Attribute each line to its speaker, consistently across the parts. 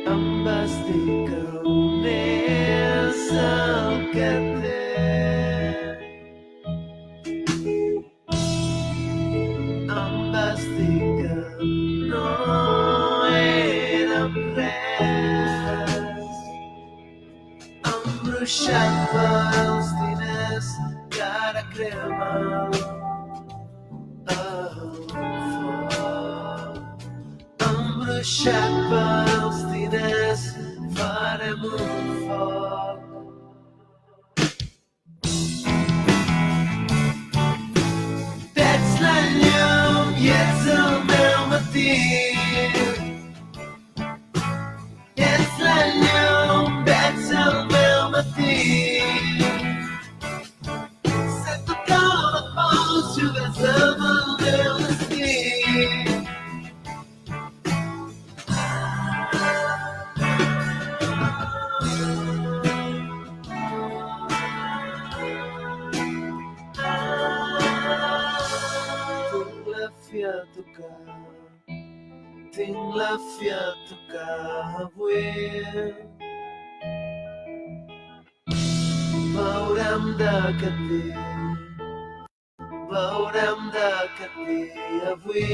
Speaker 1: Em vas dir que és el que té. Em vas dir que no érem res, embruixat pels diners que ara cremen el foc. Embruixat pels diners farem un foc. Ets la llum i ets el meu matí. Ets la llum, ets el meu matí. Sento com et vols, jugues amb el meu destí. Tinc la fi a tocar, tinc la fi a tocar avui. Veurem d'aquest dia, veurem d'aquest dia avui.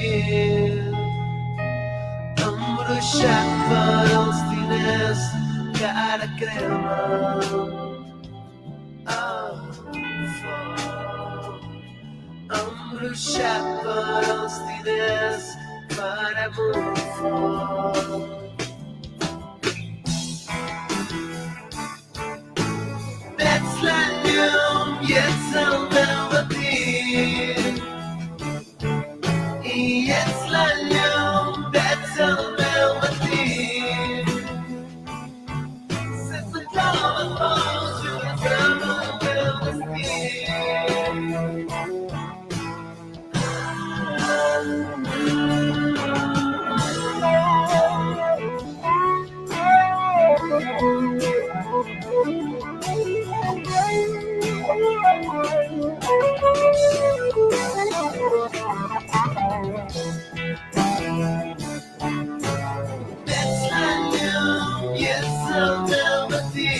Speaker 1: Embruixat pels diners que ara cremen el foc. Embruixat pels diners farem un foc. Ets la llum i ets el meu matí. I ets la llum, ets el meu matí. Sense com et vols, jugues amb el meu destí. Ets la llum i ets el meu matí.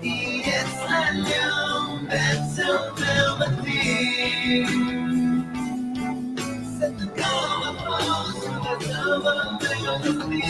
Speaker 1: I ets la llum, ets el meu matí. Sento com et vols, jugues amb el meu destí.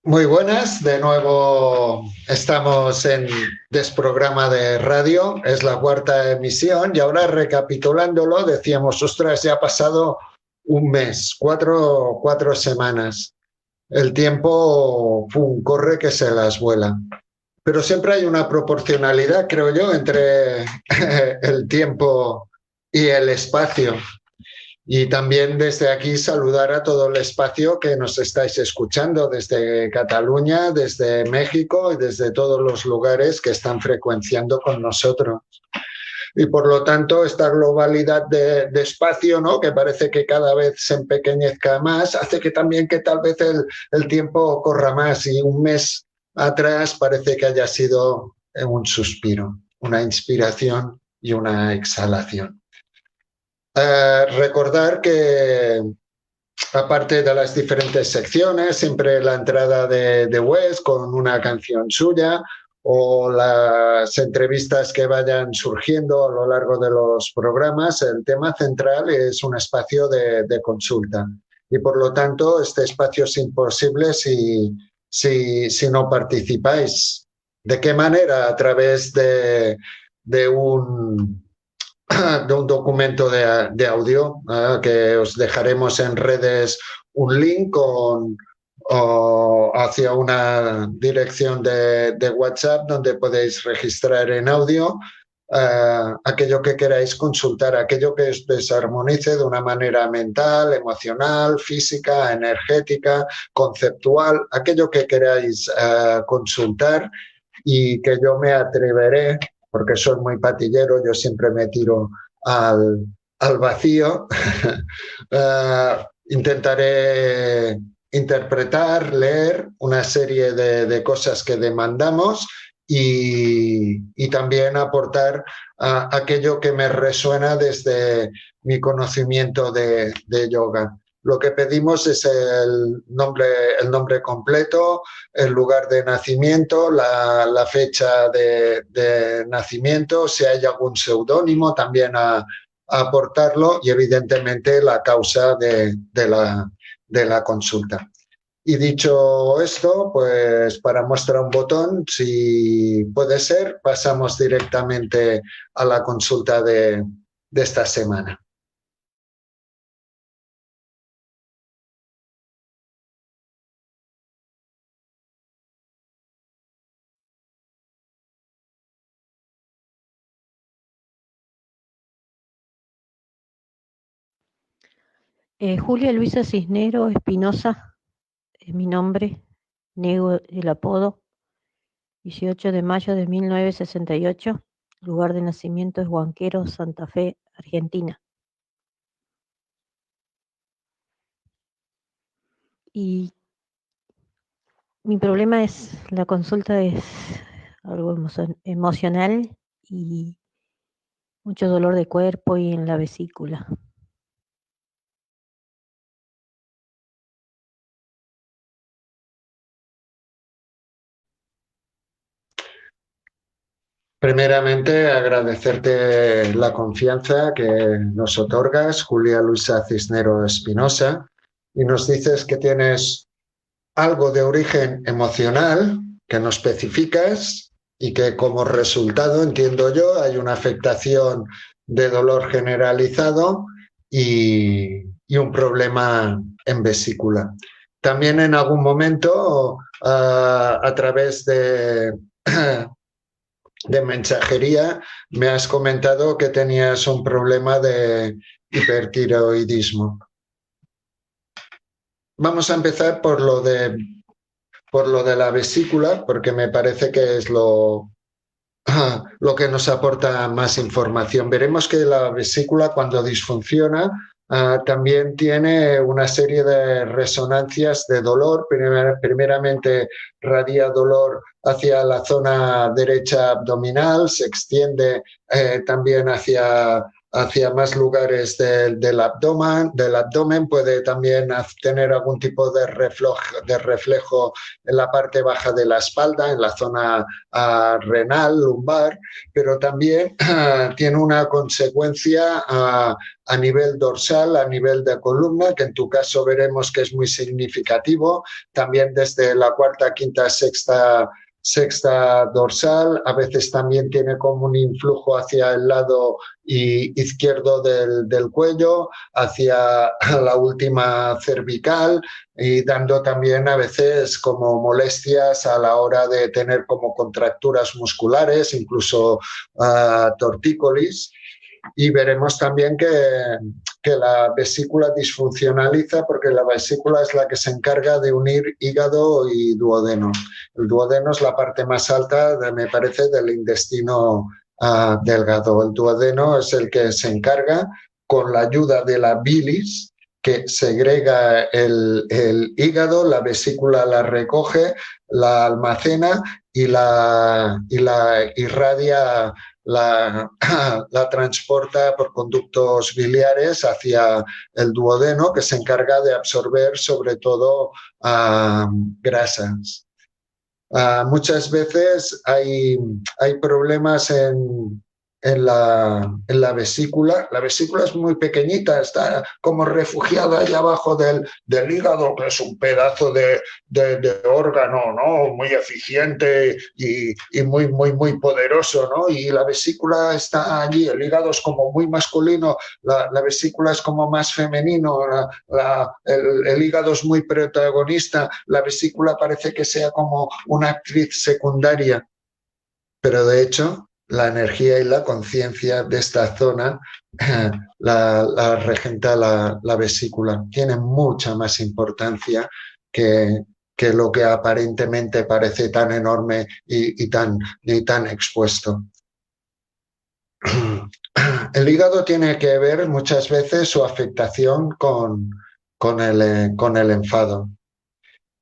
Speaker 2: Muy buenas, de nuevo estamos en Desprograma de Radio, es la cuarta emisión y ahora recapitulándolo decíamos, ostras, ya ha pasado un mes, cuatro semanas. El tiempo, pum, corre que se las vuela. Pero siempre hay una proporcionalidad, creo yo, entre el tiempo y el espacio. Y también desde aquí saludar a todo el espacio que nos estáis escuchando desde Cataluña, desde México y desde todos los lugares que están frecuenciando con nosotros. Y por lo tanto esta globalidad de espacio, ¿no?, que parece que cada vez se empequeñezca más, hace que también que tal vez el tiempo corra más y un mes atrás parece que haya sido un suspiro, una inspiración y una exhalación. Recordar que aparte de las diferentes secciones, siempre la entrada de Wes con una canción suya o las entrevistas que vayan surgiendo a lo largo de los programas, el tema central es un espacio de consulta y por lo tanto este espacio es imposible si no participáis. ¿De qué manera? A través de un documento de audio que os dejaremos en redes un link hacia una dirección de WhatsApp donde podéis registrar en audio aquello que queráis consultar, aquello que os desarmonice de una manera mental, emocional, física, energética, conceptual, aquello que queráis consultar y que yo me atreveré, porque soy muy patillero, yo siempre me tiro al vacío, intentaré interpretar, leer una serie de cosas que demandamos y también aportar aquello que me resuena desde mi conocimiento de yoga. Lo que pedimos es el nombre completo, el lugar de nacimiento, la fecha de nacimiento, si hay algún seudónimo también a aportarlo y evidentemente la causa de la consulta. Y dicho esto, pues para muestra un botón, si puede ser, pasamos directamente a la consulta de esta semana.
Speaker 3: Julia Luisa Cisnero Espinosa es mi nombre, nego el apodo, 18 de mayo de 1968, lugar de nacimiento es Huanquero, Santa Fe, Argentina. Y mi problema es, la consulta es algo emocional y mucho dolor de cuerpo y en la vesícula.
Speaker 2: Primeramente, agradecerte la confianza que nos otorgas, Julia Luisa Cisnero Espinosa, y nos dices que tienes algo de origen emocional que no especificas y que como resultado, entiendo yo, hay una afectación de dolor generalizado y un problema en vesícula. También en algún momento, a través de mensajería, me has comentado que tenías un problema de hipertiroidismo. Vamos a empezar por lo de la vesícula, porque me parece que es lo que nos aporta más información. Veremos que la vesícula, cuando disfunciona, también tiene una serie de resonancias de dolor. Primeramente radia dolor hacia la zona derecha abdominal, se extiende también hacia más lugares del abdomen, puede también tener algún tipo de reflejo en la parte baja de la espalda, en la zona renal, lumbar, pero también tiene una consecuencia a nivel dorsal, a nivel de columna, que en tu caso veremos que es muy significativo, también desde la cuarta, quinta, sexta dorsal, a veces también tiene como un influjo hacia el lado izquierdo del cuello, hacia la última cervical y dando también a veces como molestias a la hora de tener como contracturas musculares, incluso tortícolis. Y veremos también que la vesícula disfuncionaliza porque la vesícula es la que se encarga de unir hígado y duodeno. El duodeno es la parte más alta, me parece, del intestino delgado. El duodeno es el que se encarga, con la ayuda de la bilis, que segrega el hígado, la vesícula la recoge, la almacena y la irradia, la transporta por conductos biliares hacia el duodeno, que se encarga de absorber sobre todo grasas. Muchas veces hay problemas en la vesícula. La vesícula es muy pequeñita, está como refugiada allá abajo del hígado, que es un pedazo de órgano, ¿no? Muy eficiente y muy, muy, muy poderoso, ¿no? Y la vesícula está allí, el hígado es como muy masculino, la vesícula es como más femenino, el hígado es muy protagonista, la vesícula parece que sea como una actriz secundaria, pero de hecho la energía y la conciencia de esta zona la regenta la vesícula. Tiene mucha más importancia que lo que aparentemente parece tan enorme y tan expuesto. El hígado tiene que ver muchas veces su afectación con el enfado.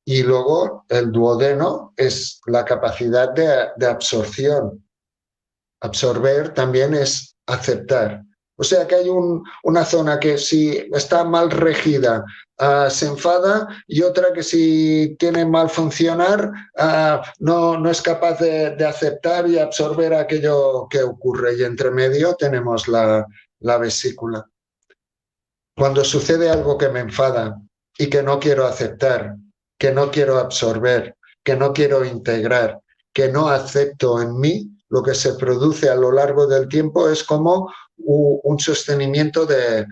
Speaker 2: Y luego el duodeno es la capacidad de absorción. Absorber también es aceptar. O sea que hay una zona que si está mal regida se enfada, y otra que si tiene mal funcionar no es capaz de aceptar y absorber aquello que ocurre. Y entre medio tenemos la vesícula. Cuando sucede algo que me enfada y que no quiero aceptar, que no quiero absorber, que no quiero integrar, que no acepto en mí, lo que se produce a lo largo del tiempo es como un sostenimiento de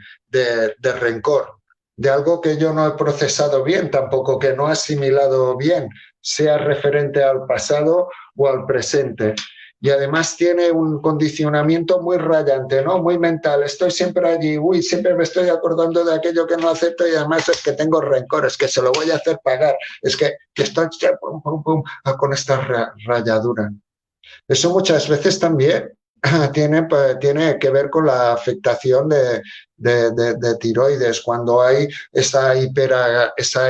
Speaker 2: rencor, de algo que yo no he procesado bien, tampoco que no he asimilado bien, sea referente al pasado o al presente. Y además tiene un condicionamiento muy rayante, ¿no? Muy mental. Estoy siempre allí, siempre me estoy acordando de aquello que no acepto, y además es que tengo rencor, es que se lo voy a hacer pagar, es que estoy con esta rayadura. Eso muchas veces también tiene que ver con la afectación de tiroides, cuando hay esa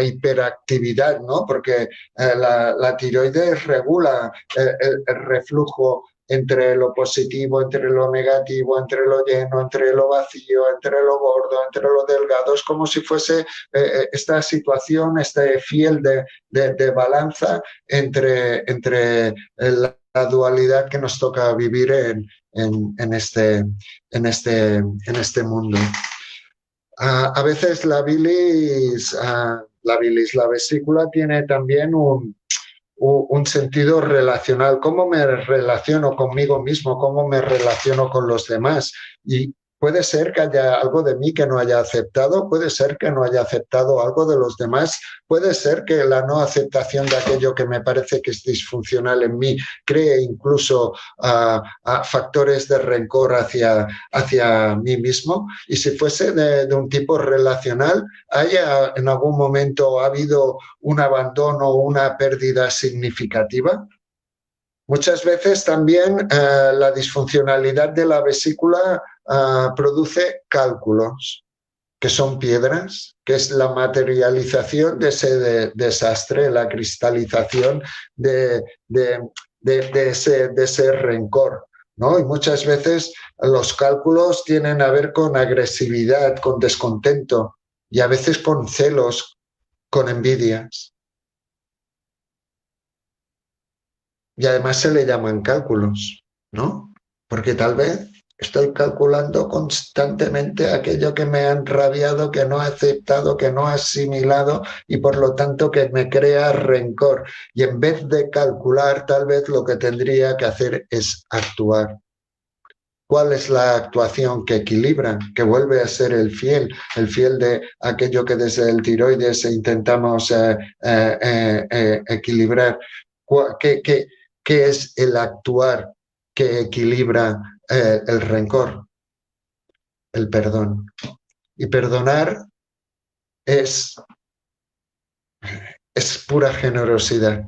Speaker 2: hiperactividad, ¿no? Porque la tiroides regula el reflujo entre lo positivo, entre lo negativo, entre lo lleno, entre lo vacío, entre lo gordo, entre lo delgado. Es como si fuese esta situación, este fiel de balanza entre la dualidad que nos toca vivir en este mundo. A veces la vesícula tiene también un sentido relacional. ¿Cómo me relaciono conmigo mismo? ¿Cómo me relaciono con los demás? Y puede ser que haya algo de mí que no haya aceptado, puede ser que no haya aceptado algo de los demás, puede ser que la no aceptación de aquello que me parece que es disfuncional en mí cree incluso factores de rencor hacia mí mismo. Y si fuese de un tipo relacional, ¿haya en algún momento ha habido un abandono o una pérdida significativa? Muchas veces también la disfuncionalidad de la vesícula produce cálculos, que son piedras, que es la materialización de ese desastre, la cristalización de ese rencor, ¿no? Y muchas veces los cálculos tienen a ver con agresividad, con descontento, y a veces con celos, con envidias. Y además se le llaman cálculos, ¿no? Porque tal vez estoy calculando constantemente aquello que me ha enrabiado, que no he aceptado, que no he asimilado, y por lo tanto que me crea rencor. Y en vez de calcular, tal vez lo que tendría que hacer es actuar. ¿Cuál es la actuación que equilibra, que vuelve a ser el fiel de aquello que desde el tiroides intentamos equilibrar? ¿Qué es el actuar que equilibra el rencor? El perdón. Y perdonar es pura generosidad.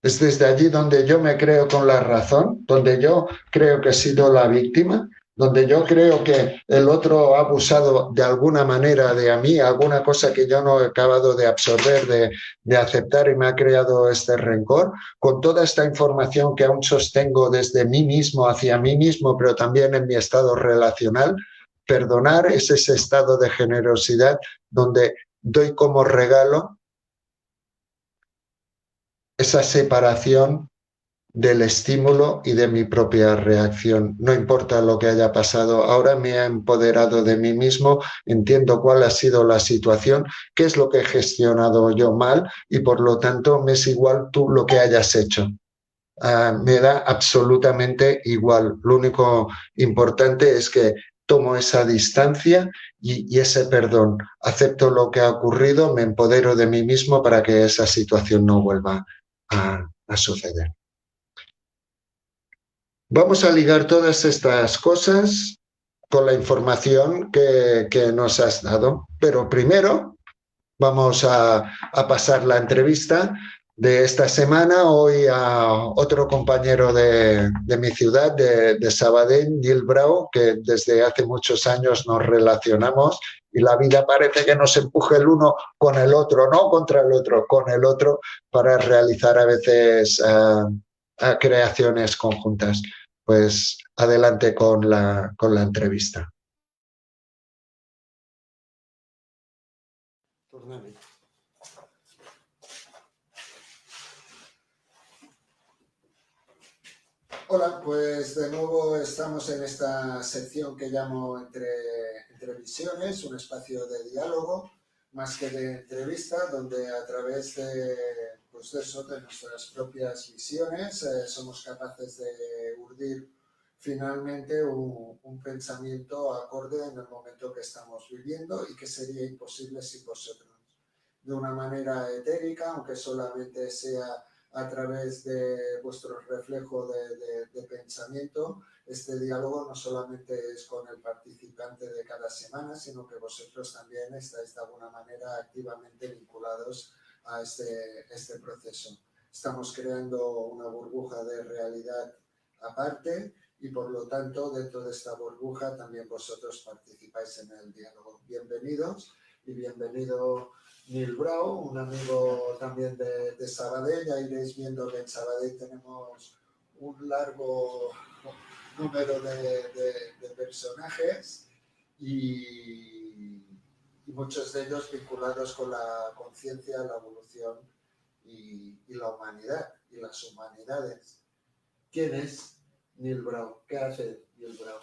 Speaker 2: Es desde allí donde yo me creo con la razón, donde yo creo que he sido la víctima, donde yo creo que el otro ha abusado de alguna manera de mí, alguna cosa que yo no he acabado de absorber, de aceptar, y me ha creado este rencor. Con toda esta información que aún sostengo desde mí mismo hacia mí mismo, pero también en mi estado relacional, perdonar es ese estado de generosidad donde doy como regalo esa separación del estímulo y de mi propia reacción. No importa lo que haya pasado, ahora me he empoderado de mí mismo, entiendo cuál ha sido la situación, qué es lo que he gestionado yo mal, y por lo tanto me es igual tú lo que hayas hecho. Me da absolutamente igual. Lo único importante es que tomo esa distancia y ese perdón. Acepto lo que ha ocurrido, me empodero de mí mismo para que esa situación no vuelva a suceder. Vamos a ligar todas estas cosas con la información que nos has dado. Pero primero vamos a pasar la entrevista de esta semana hoy a otro compañero de mi ciudad, de Sabadell, Gil Brau, que desde hace muchos años nos relacionamos y la vida parece que nos empuje el uno con el otro, no contra el otro, con el otro, para realizar a veces creaciones conjuntas. Pues adelante con la entrevista. Hola, pues de nuevo estamos en esta sección que llamo entre visiones, un espacio de diálogo más que de entrevista, donde a través pues de nuestras propias visiones somos capaces de urdir finalmente un pensamiento acorde en el momento que estamos viviendo y que sería imposible sin vosotros. De una manera etérica, aunque solamente sea a través de vuestro reflejo de pensamiento, este diálogo no solamente es con el participante de cada semana, sino que vosotros también estáis de alguna manera activamente vinculados a este proceso. Estamos creando una burbuja de realidad aparte y por lo tanto dentro de esta burbuja también vosotros participáis en el diálogo. Bienvenidos y bienvenido Gil Brau, un amigo también de Sabadell. Ya iréis viendo que en Sabadell tenemos un largo número de personajes y muchos de ellos vinculados con la conciencia, la evolución y la humanidad y las humanidades. ¿Quién es Gil Brau? ¿Qué hace Gil Brau?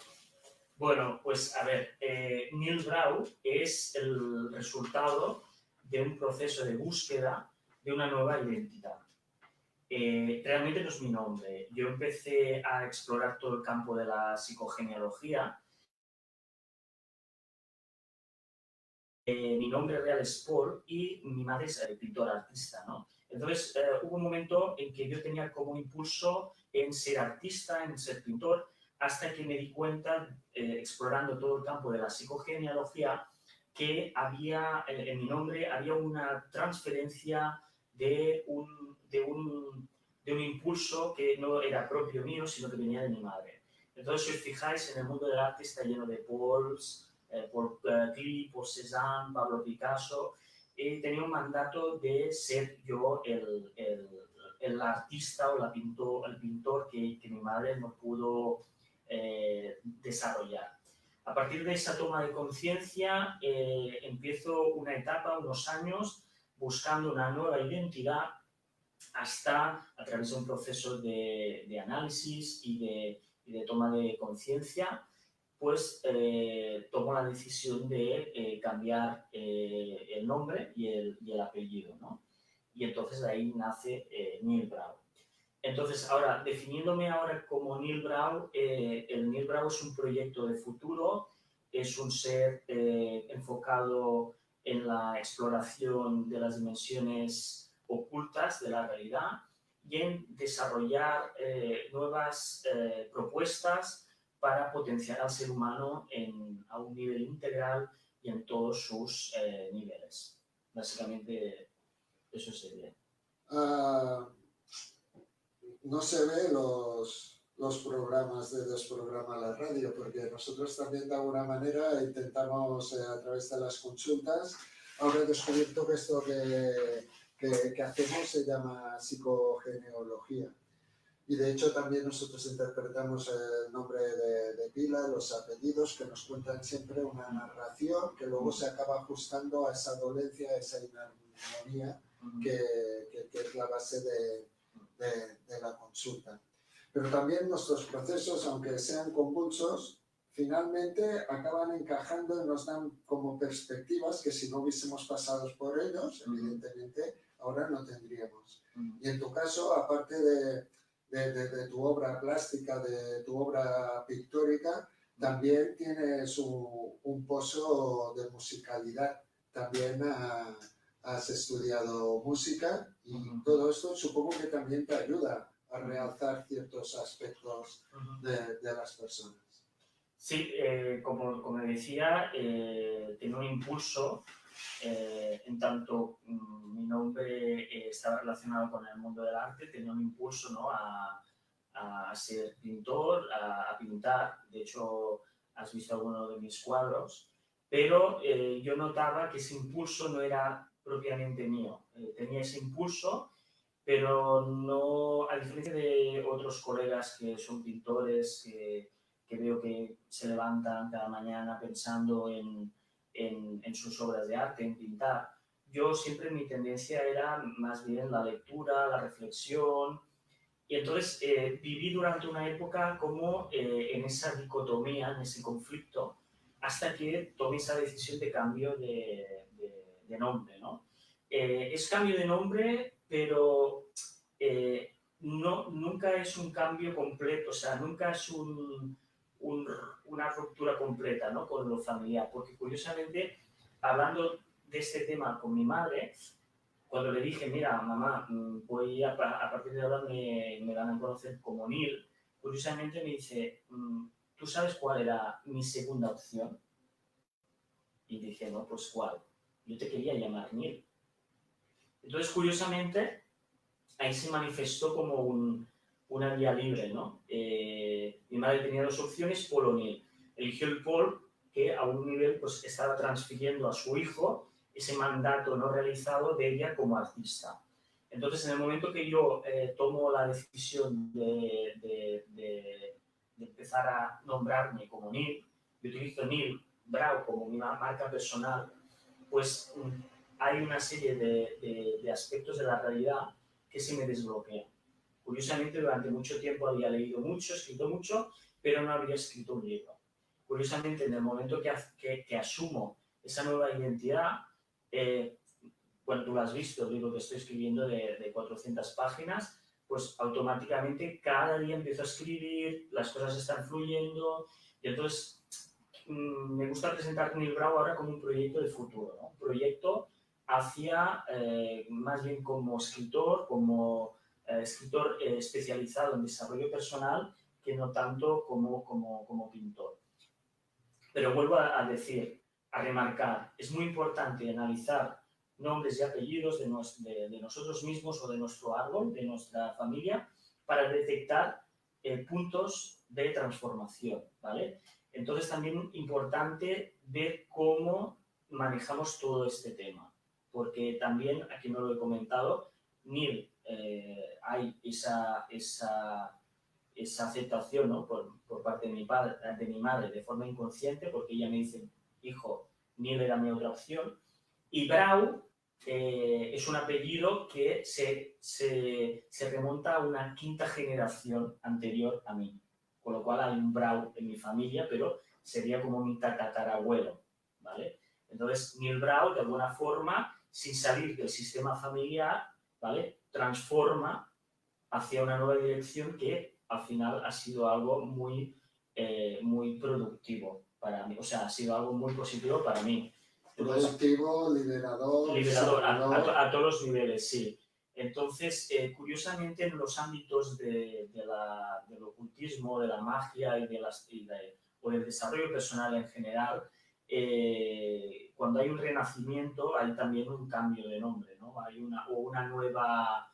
Speaker 4: Bueno, pues a ver, Gil Brau es el resultado de un proceso de búsqueda de una nueva identidad. Realmente no es mi nombre. Yo empecé a explorar todo el campo de la psicogenealogía. Mi nombre real es Paul y mi madre es pintora artista, ¿no? Entonces hubo un momento en que yo tenía como impulso en ser artista, en ser pintor, hasta que me di cuenta, explorando todo el campo de la psicogenealogía, que había, en mi nombre había una transferencia de un impulso que no era propio mío, sino que venía de mi madre. Entonces, si os fijáis, en el mundo del arte está lleno de Pauls, por Klee, por Cézanne, Pablo Picasso, tenía un mandato de ser yo el artista o el pintor que mi madre no pudo desarrollar. A partir de esa toma de conciencia empiezo una etapa, unos años, buscando una nueva identidad hasta, a través de un proceso de análisis y de toma de conciencia, pues tomo la decisión de cambiar el nombre y el apellido, ¿no? Y entonces de ahí nace Gil Brau. Entonces, ahora, definiéndome ahora como Gil Brau, el Gil Brau es un proyecto de futuro, es un ser enfocado en la exploración de las dimensiones ocultas de la realidad y en desarrollar nuevas propuestas para potenciar al ser humano a un nivel integral y en todos sus niveles. Básicamente, eso sería.
Speaker 2: No se ve los programas de Desprograma la Radio, porque nosotros también de alguna manera intentamos a través de las consultas. Ahora he descubierto que esto que hacemos se llama psicogenealogía. Y de hecho también nosotros interpretamos el nombre de pila, los apellidos, que nos cuentan siempre una narración que luego se acaba ajustando a esa dolencia, a esa inarmonía que es la base de la consulta. Pero también nuestros procesos, aunque sean convulsos, finalmente acaban encajando y nos dan como perspectivas que si no hubiésemos pasado por ellos, evidentemente, ahora no tendríamos. Y en tu caso, aparte de tu obra plástica, de tu obra pictórica, también tienes un pozo de musicalidad. También has estudiado música y todo esto supongo que también te ayuda
Speaker 1: a realzar ciertos aspectos de las personas.
Speaker 4: Sí, como decía, tenía un impulso, en tanto mi nombre estaba relacionado con el mundo del arte, tenía un impulso, ¿no?, a ser pintor, a pintar. De hecho, has visto alguno de mis cuadros, pero yo notaba que ese impulso no era propiamente mío. Tenía ese impulso, pero no, a diferencia de otros colegas que son pintores, que veo que se levantan cada mañana pensando en sus obras de arte, en pintar. Yo siempre mi tendencia era más bien la lectura, la reflexión, y entonces viví durante una época como en esa dicotomía, en ese conflicto, hasta que tomé esa decisión de cambio de nombre, ¿no? Es cambio de nombre, pero nunca es un cambio completo, o sea, nunca es una ruptura completa, ¿no?, con lo familiar, porque curiosamente, hablando de este tema con mi madre, cuando le dije, mira, mamá, voy a partir de ahora me van a conocer como Neil, curiosamente me dice, ¿tú sabes cuál era mi segunda opción? Y dije, no, pues ¿cuál? Yo te quería llamar Neil. Entonces, curiosamente, ahí se manifestó como una vía libre, ¿no? Mi madre tenía dos opciones, Paul o Neil. Eligió el Paul, que a un nivel pues estaba transfiriendo a su hijo ese mandato no realizado de ella como artista. Entonces, en el momento que yo tomo la decisión de empezar a nombrarme como Neil, yo utilizo Neil Brau como mi marca personal, pues hay una serie de aspectos de la realidad que se me desbloquean. Curiosamente, durante mucho tiempo había leído mucho, escrito mucho, pero no había escrito un libro. Curiosamente, en el momento que asumo esa nueva identidad, bueno, tú lo has visto, el libro que estoy escribiendo de 400 páginas, pues automáticamente cada día empiezo a escribir, las cosas están fluyendo, y entonces me gusta presentar Neil Brau ahora como un proyecto de futuro, ¿no? Un proyecto hacia, más bien como escritor, escritor especializado en desarrollo personal, que no tanto como pintor. Pero vuelvo a decir, a remarcar, es muy importante analizar nombres y apellidos de nosotros mismos o de nuestro árbol, de nuestra familia, para detectar puntos de transformación, ¿vale? Entonces también importante ver cómo manejamos todo este tema, porque también, aquí no lo he comentado, Neil, hay esa aceptación, ¿no?, por parte de mi madre de forma inconsciente, porque ella me dice, hijo, Neil era mi otra opción, y Brau es un apellido que se remonta a una quinta generación anterior a mí, con lo cual hay un Brau en mi familia, pero sería como mi tatarabuelo, ¿vale? Entonces, Neil Brau, de alguna forma, sin salir del sistema familiar, ¿vale?, transforma hacia una nueva dirección que al final ha sido algo muy productivo para mí, o sea, ha sido algo muy positivo para mí.
Speaker 1: Productivo, liberador,
Speaker 4: a todos los niveles, sí. Entonces, curiosamente, en los ámbitos del ocultismo, de la magia o del desarrollo personal en general, cuando hay un renacimiento, hay también un cambio de nombre, ¿no? Hay una nueva...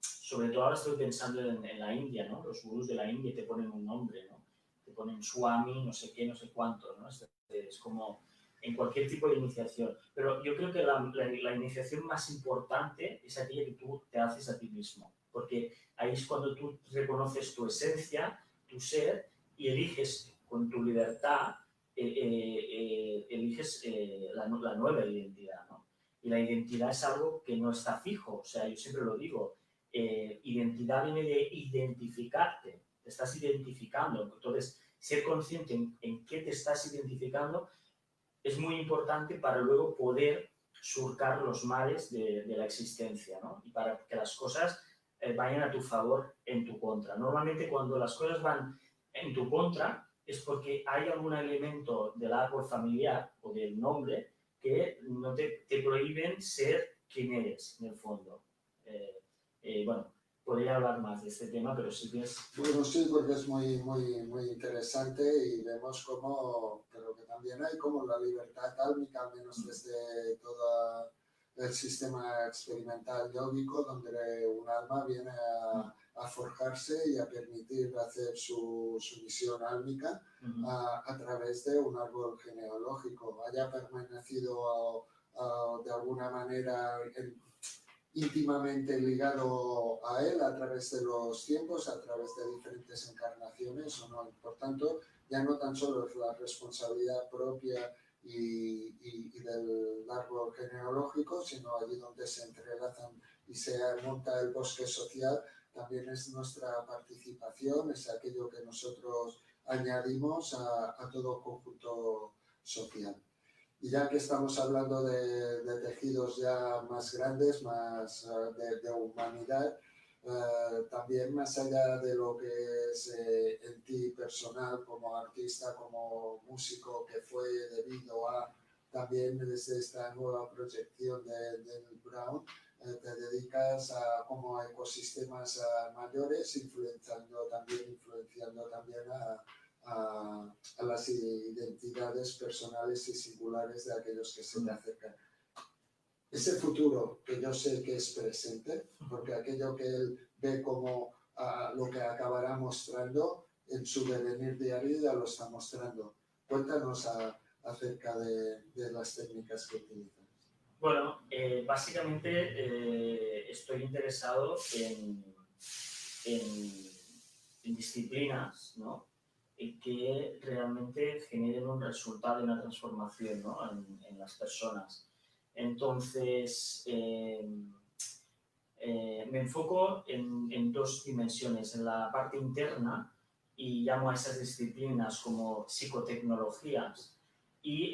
Speaker 4: sobre todo ahora estoy pensando en la India, ¿no? Los gurús de la India te ponen un nombre, ¿no? Te ponen Swami, no sé qué, no sé cuánto, ¿no? Es como en cualquier tipo de iniciación. Pero yo creo que la iniciación más importante es aquella que tú te haces a ti mismo, porque ahí es cuando tú reconoces tu esencia, tu ser, y eliges con tu libertad, eliges la nueva identidad, ¿no? Y la identidad es algo que no está fijo, o sea, yo siempre lo digo, identidad viene de identificarte, te estás identificando, entonces ser consciente en qué te estás identificando es muy importante para luego poder surcar los mares de la existencia, ¿no? Y para que las cosas vayan a tu favor, en tu contra. Normalmente cuando las cosas van en tu contra es porque hay algún elemento del árbol familiar o del nombre que no te prohíben ser quien eres, en el fondo. Bueno, podría hablar más de este tema, pero si tienes...
Speaker 2: Bueno, sí, porque es muy interesante y vemos cómo, pero que también hay como la libertad álmica, al menos desde todo el sistema experimental yógico, donde un alma viene a forjarse y a permitir hacer su misión álmica a través de un árbol genealógico, haya permanecido de alguna manera íntimamente ligado a él a través de los tiempos, a través de diferentes encarnaciones o no. Por tanto, ya no tan solo es la responsabilidad propia y del árbol genealógico, sino allí donde se entrelazan y se monta el bosque social, también es nuestra participación, es aquello que nosotros añadimos a todo conjunto social. Y ya que estamos hablando de tejidos ya más grandes, más de humanidad, también más allá de lo que es en ti personal como artista, como músico, que fue debido a también desde esta nueva proyección de Brown, te dedicas a como ecosistemas mayores, influenciando también a las identidades personales y singulares de aquellos que se te acercan. Ese futuro que yo sé que es presente, porque aquello que él ve como lo que acabará mostrando en su devenir diario ya lo está mostrando. Cuéntanos acerca de las técnicas que utilizas.
Speaker 4: Bueno, básicamente estoy interesado en disciplinas, ¿no?, que realmente generen un resultado y una transformación, ¿no?, en las personas. Entonces, me enfoco en dos dimensiones, en la parte interna, y llamo a esas disciplinas como psicotecnologías, y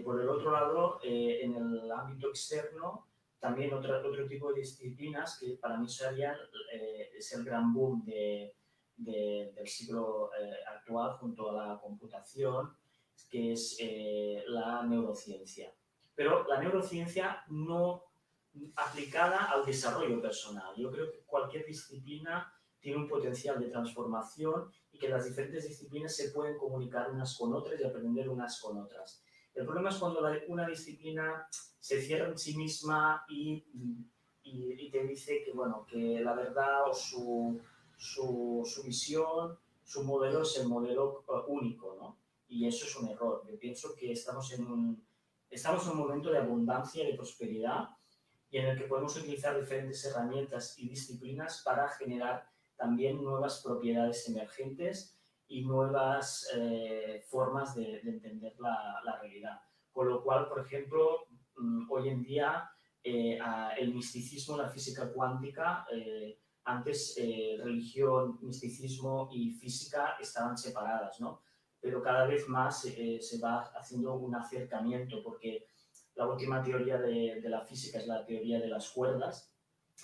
Speaker 4: por el otro lado, en el ámbito externo, también otro tipo de disciplinas que para mí serían, es el gran boom del siglo actual junto a la computación, que es la neurociencia. Pero la neurociencia no aplicada al desarrollo personal. Yo creo que cualquier disciplina tiene un potencial de transformación y que las diferentes disciplinas se pueden comunicar unas con otras y aprender unas con otras. El problema es cuando una disciplina se cierra en sí misma y te dice que, bueno, que la verdad o su visión, su modelo es el modelo único, ¿no? Y eso es un error. Yo pienso que estamos en un momento de abundancia, de prosperidad, y en el que podemos utilizar diferentes herramientas y disciplinas para generar también nuevas propiedades emergentes y nuevas formas de entender la realidad. Con lo cual, por ejemplo, hoy en día el misticismo, la física cuántica, antes religión, misticismo y física estaban separadas, ¿no? Pero cada vez más se va haciendo un acercamiento, porque la última teoría de la física es la teoría de las cuerdas,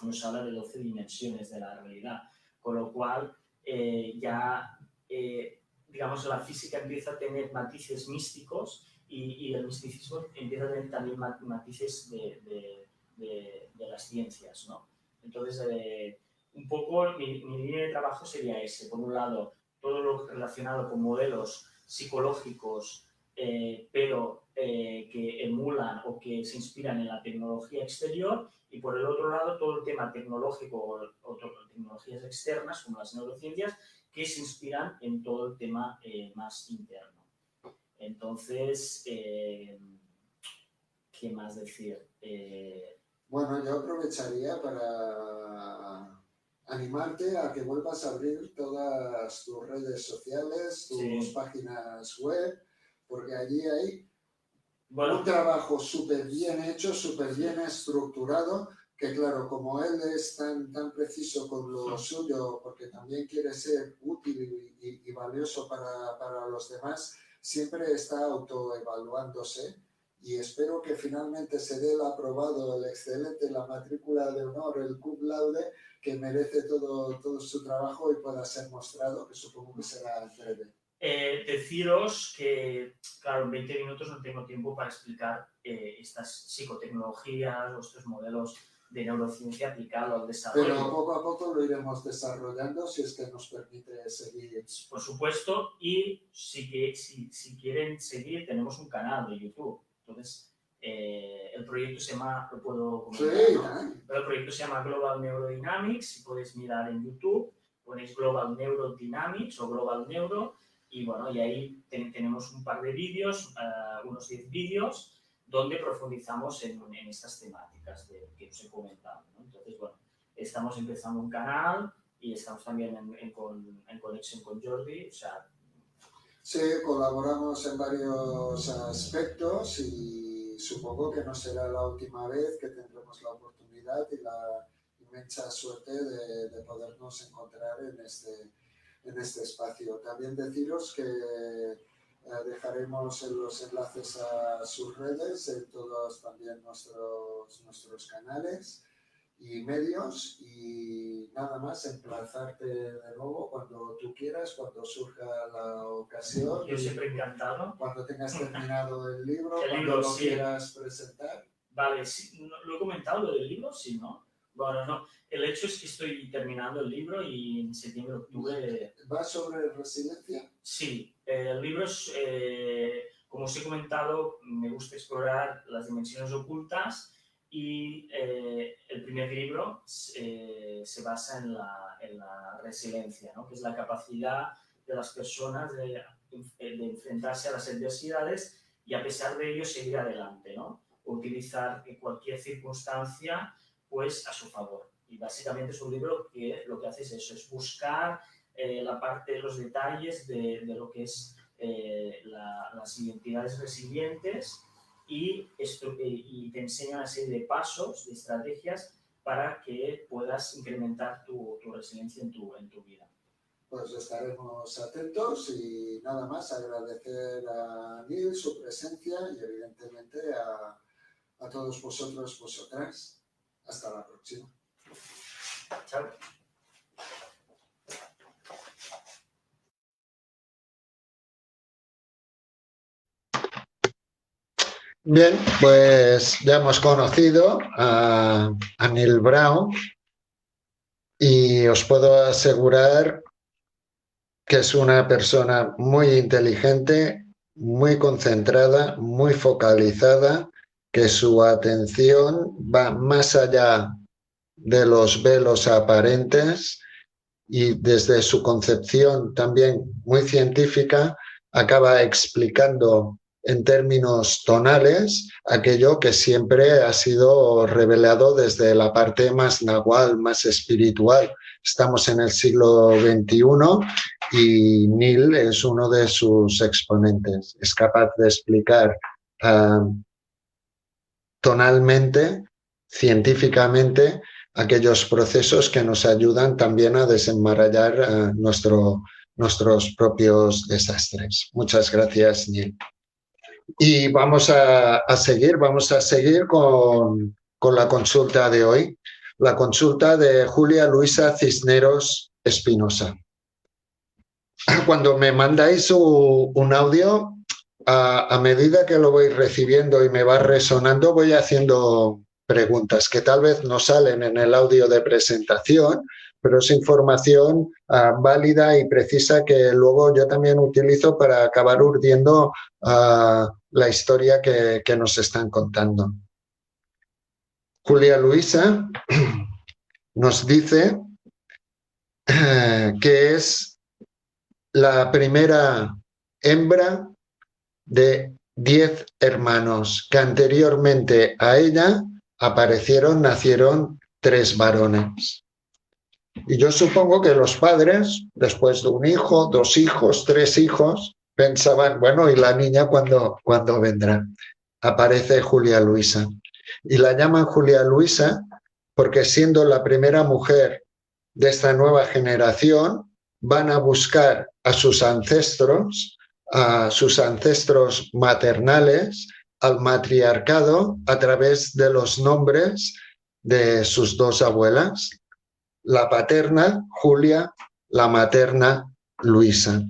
Speaker 4: nos habla de 12 dimensiones de la realidad, con lo cual digamos, la física empieza a tener matices místicos y el misticismo empieza a tener también matices de las ciencias, ¿no? Entonces, un poco mi línea de trabajo sería ese. Por un lado, todo lo relacionado con modelos psicológicos, pero que emulan o que se inspiran en la tecnología exterior, y por el otro lado todo el tema tecnológico o tecnologías externas como las neurociencias que se inspiran en todo el tema más interno. Entonces, ¿qué más decir?
Speaker 2: Bueno, yo aprovecharía para animarte a que vuelvas a abrir todas tus redes sociales, tus páginas web, porque allí hay un trabajo súper bien hecho, súper bien estructurado, que claro, como él es tan preciso con lo suyo, porque también quiere ser útil y valioso para los demás, siempre está autoevaluándose. Y espero que finalmente se dé el aprobado, el excelente, la matrícula de honor, el cum laude, que merece todo su trabajo y pueda ser mostrado, que supongo que será en breve.
Speaker 4: Deciros que, claro, en 20 minutos no tengo tiempo para explicar estas psicotecnologías o estos modelos de neurociencia aplicado al desarrollo.
Speaker 2: Pero poco a poco lo iremos desarrollando si es que nos permite seguir.
Speaker 4: Por supuesto, y si quieren seguir, tenemos un canal de YouTube. Entonces, el proyecto se llama, lo puedo comentar,
Speaker 2: Sí,
Speaker 4: ¿no? Pero el proyecto se llama Global Neurodynamics, si podéis mirar en YouTube, ponéis Global Neurodynamics o Global Neuro, y bueno, y ahí tenemos un par de vídeos, unos 10 vídeos, donde profundizamos en estas temáticas que os he comentado, ¿no? Entonces, bueno, estamos empezando un canal y estamos también en conexión con Jordi, o sea...
Speaker 2: Sí, colaboramos en varios aspectos y supongo que no será la última vez que tendremos la oportunidad y la inmensa suerte de podernos encontrar en este espacio. También deciros que dejaremos los enlaces a sus redes, en todos también nuestros canales y medios, y nada más, emplazarte de nuevo cuando tú quieras, cuando surja la ocasión.
Speaker 4: Yo siempre encantado.
Speaker 2: Cuando tengas terminado el libro,
Speaker 4: cuando
Speaker 2: libro,
Speaker 4: lo
Speaker 2: sí. Quieras presentar.
Speaker 4: Vale, sí, ¿lo he comentado lo del libro? Sí, ¿no? Bueno, no. El hecho es que estoy terminando el libro y en septiembre, octubre...
Speaker 2: ¿Va sobre resiliencia?
Speaker 4: Sí, el libro es, como os he comentado, me gusta explorar las dimensiones ocultas y el primer libro se basa en la resiliencia, ¿no? Que es la capacidad de las personas de enfrentarse a las adversidades y a pesar de ello seguir adelante, ¿no? Utilizar cualquier circunstancia pues a su favor. Y básicamente es un libro que lo que hace es eso, es buscar la parte de los detalles de lo que es las identidades resilientes y te enseña una serie de pasos, de estrategias para que puedas incrementar tu resiliencia en tu vida.
Speaker 2: Pues estaremos atentos y nada más agradecer a Neil su presencia y evidentemente a todos vosotros, vosotras. Hasta la próxima.
Speaker 4: Chao.
Speaker 2: Bien, pues ya hemos conocido a Neil Brown y os puedo asegurar que es una persona muy inteligente, muy concentrada, muy focalizada, que su atención va más allá de los velos aparentes y desde su concepción también muy científica acaba explicando en términos tonales aquello que siempre ha sido revelado desde la parte más nahual, más espiritual. Estamos en el siglo XXI y Neil es uno de sus exponentes. Es capaz de explicar tonalmente, científicamente, aquellos procesos que nos ayudan también a desenmarañar nuestros propios desastres. Muchas gracias, Neil. Y vamos a seguir con la consulta de hoy, la consulta de Julia Luisa Cisneros Espinosa. Cuando me mandáis un audio, a medida que lo voy recibiendo y me va resonando, voy haciendo preguntas que tal vez no salen en el audio de presentación, pero es información válida y precisa que luego yo también utilizo para acabar urdiendo la historia que nos están contando. Julia Luisa nos dice que es la primera hembra de 10 hermanos, que anteriormente a ella nacieron 3 varones. Y yo supongo que los padres, después de un hijo, 2 hijos, 3 hijos, pensaban, bueno, ¿y la niña cuándo vendrá? Aparece Julia Luisa. Y la llaman Julia Luisa porque siendo la primera mujer de esta nueva generación, van a buscar a sus ancestros maternales, al matriarcado, a través de los nombres de sus 2 abuelas, la paterna, Julia, la materna, Luisa.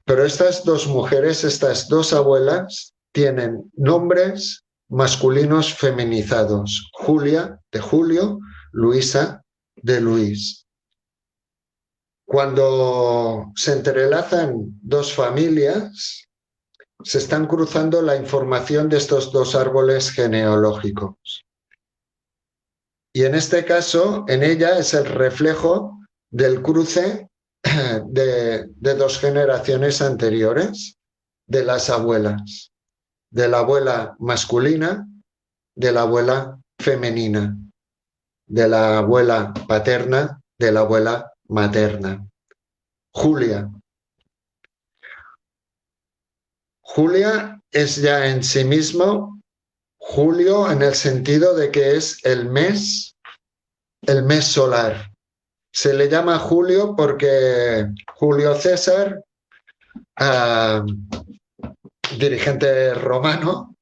Speaker 2: Pero estas 2 mujeres, estas 2 abuelas, tienen nombres masculinos feminizados, Julia de Julio, Luisa de Luis. Cuando se entrelazan dos familias, se están cruzando la información de estos dos árboles genealógicos. Y en este caso, en ella es el reflejo del cruce de dos generaciones anteriores, de las abuelas, de la abuela masculina, de la abuela femenina, de la abuela paterna, de la abuela materna. Julia. Julia es ya en sí mismo Julio en el sentido de que es el mes solar. Se le llama Julio porque Julio César, dirigente romano,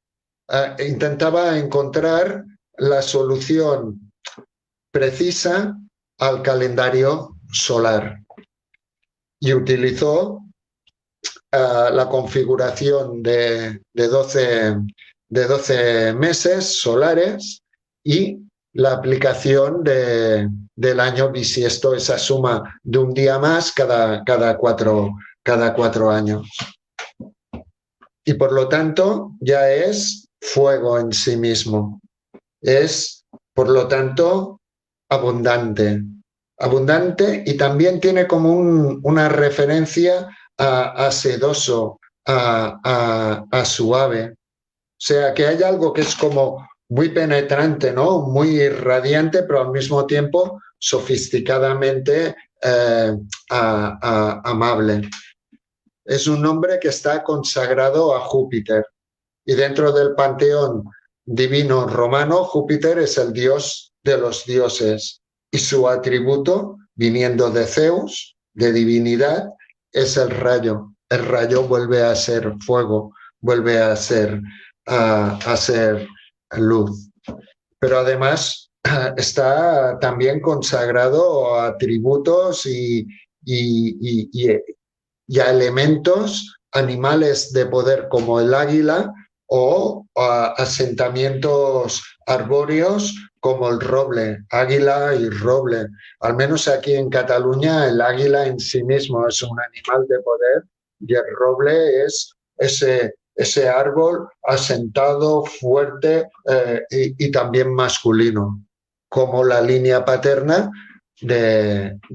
Speaker 2: intentaba encontrar la solución precisa al calendario solar y utilizó la configuración de 12 meses solares y la aplicación del año bisiesto, esa suma de un día más cada 4 años. Y por lo tanto ya es fuego en sí mismo. Es, por lo tanto, abundante y también tiene como una referencia a sedoso, a suave. O sea, que hay algo que es como muy penetrante, ¿no? Muy irradiante, pero al mismo tiempo sofisticadamente amable. Es un nombre que está consagrado a Júpiter. Y dentro del panteón divino romano, Júpiter es el dios de los dioses. Y su atributo, viniendo de Zeus, de divinidad, es el rayo. El rayo vuelve a ser fuego, vuelve a ser luz. Pero además está también consagrado a atributos y a elementos animales de poder como el águila o a asentamientos arbóreos como el roble, águila y roble. Al menos aquí en Cataluña el águila en sí mismo es un animal de poder y el roble es ese árbol asentado, fuerte y también masculino, como la línea paterna de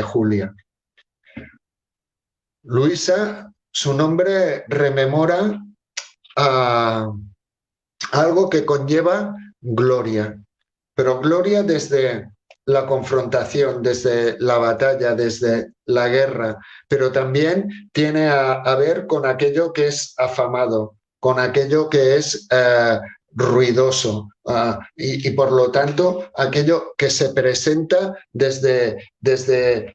Speaker 2: Julia. Luisa, su nombre rememora a algo que conlleva gloria, pero gloria desde la confrontación, desde la batalla, desde la guerra, pero también tiene a ver con aquello que es afamado, con aquello que es ruidoso y por lo tanto aquello que se presenta desde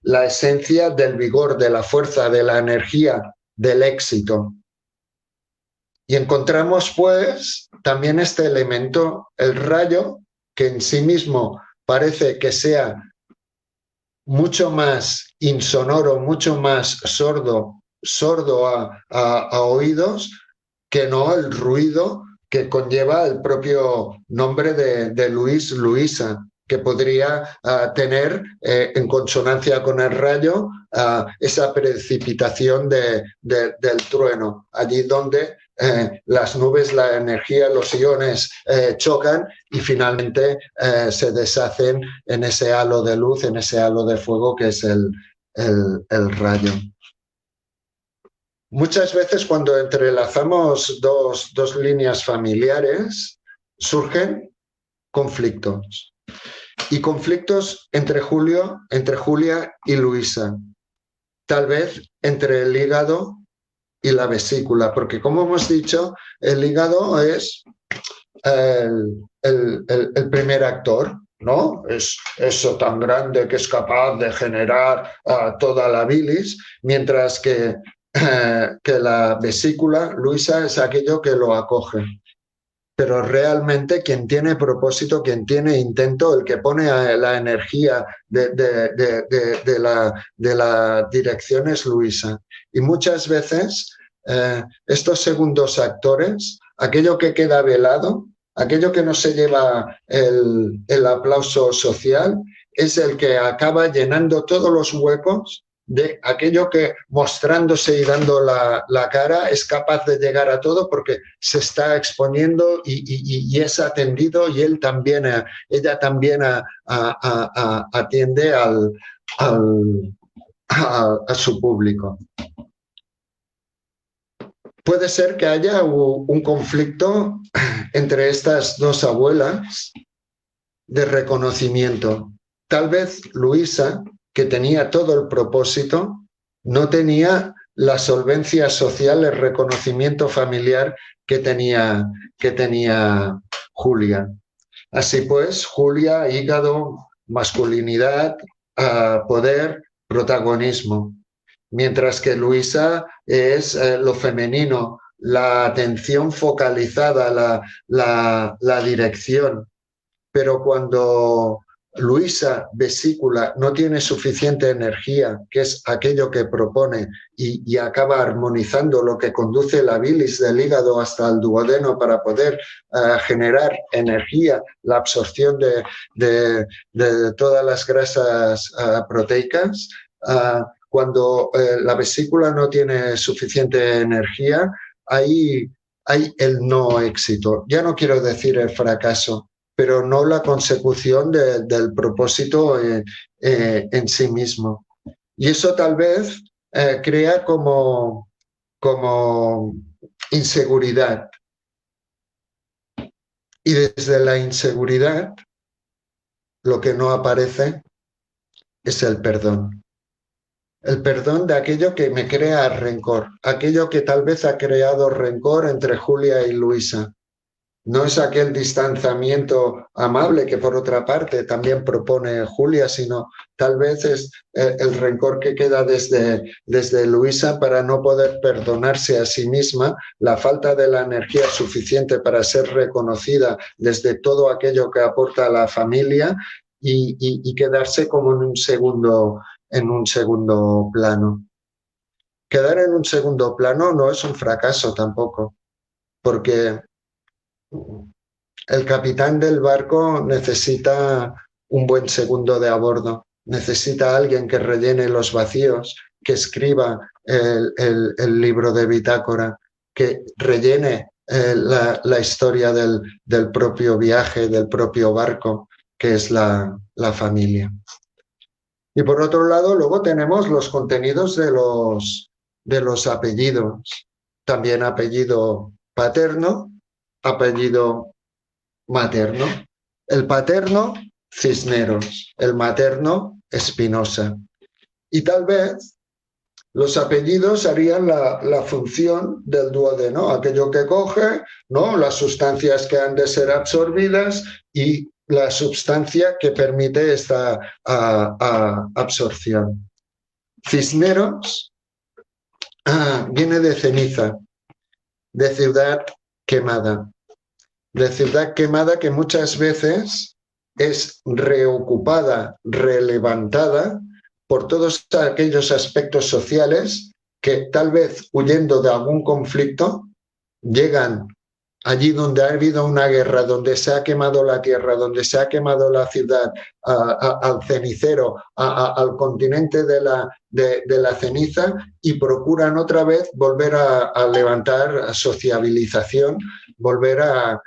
Speaker 2: la esencia del vigor, de la fuerza, de la energía, del éxito. Y encontramos pues también este elemento, el rayo, que en sí mismo parece que sea mucho más insonoro, mucho más sordo a oídos, que no el ruido que conlleva el propio nombre de Luis, Luisa, que podría tener en consonancia con el rayo esa precipitación del trueno, allí donde las nubes, la energía, los iones chocan y finalmente se deshacen en ese halo de luz, en ese halo de fuego que es el rayo. Muchas veces cuando entrelazamos dos líneas familiares surgen conflictos. Y conflictos entre Julia y Luisa. Tal vez entre el hígado y la vesícula, porque como hemos dicho, el hígado es el primer actor, ¿no? Es eso tan grande que es capaz de generar toda la bilis, mientras que la vesícula, Luisa, es aquello que lo acoge. Pero realmente quien tiene propósito, quien tiene intento, el que pone la energía de la dirección es Luisa. Y muchas veces estos segundos actores, aquello que queda velado, aquello que no se lleva el aplauso social, es el que acaba llenando todos los huecos de aquello que, mostrándose y dando la cara, es capaz de llegar a todo porque se está exponiendo y es atendido, y ella también atiende a su público. Puede ser que haya un conflicto entre estas dos abuelas de reconocimiento. Tal vez Luisa, que tenía todo el propósito, no tenía la solvencia social, el reconocimiento familiar que tenía Julia. Así pues, Julia, hígado, masculinidad, poder, protagonismo. Mientras que Luisa es lo femenino, la atención focalizada, la dirección. Pero cuando Luisa, vesícula, no tiene suficiente energía, que es aquello que propone, y acaba armonizando lo que conduce la bilis del hígado hasta el duodeno para poder generar energía, la absorción de todas las grasas proteicas, cuando la vesícula no tiene suficiente energía, hay el no éxito. Ya no quiero decir el fracaso, pero no la consecución del propósito en sí mismo. Y eso tal vez crea como inseguridad. Y desde la inseguridad, lo que no aparece es el perdón. El perdón de aquello que me crea rencor, aquello que tal vez ha creado rencor entre Julia y Luisa. No es aquel distanciamiento amable que por otra parte también propone Julia, sino tal vez es el rencor que queda desde Luisa para no poder perdonarse a sí misma, la falta de la energía suficiente para ser reconocida desde todo aquello que aporta a la familia y quedarse como en un segundo plano. Quedar en un segundo plano no es un fracaso tampoco, porque el capitán del barco necesita un buen segundo de a bordo, necesita a alguien que rellene los vacíos, que escriba el libro de bitácora, que rellene la historia del propio viaje, del propio barco, que es la familia. Y por otro lado, luego tenemos los contenidos de los apellidos. También apellido paterno, apellido materno. El paterno, Cisneros. El materno, Espinosa. Y tal vez los apellidos harían la función del duodeno, aquello que coge, ¿no?, las sustancias que han de ser absorbidas y la sustancia que permite esta absorción. Cisneros viene de ceniza, de ciudad quemada. De ciudad quemada que muchas veces es reocupada, relevantada por todos aquellos aspectos sociales que tal vez huyendo de algún conflicto llegan allí donde ha habido una guerra, donde se ha quemado la tierra, donde se ha quemado la ciudad, al cenicero, al continente de la ceniza, y procuran otra vez volver a levantar sociabilización, volver a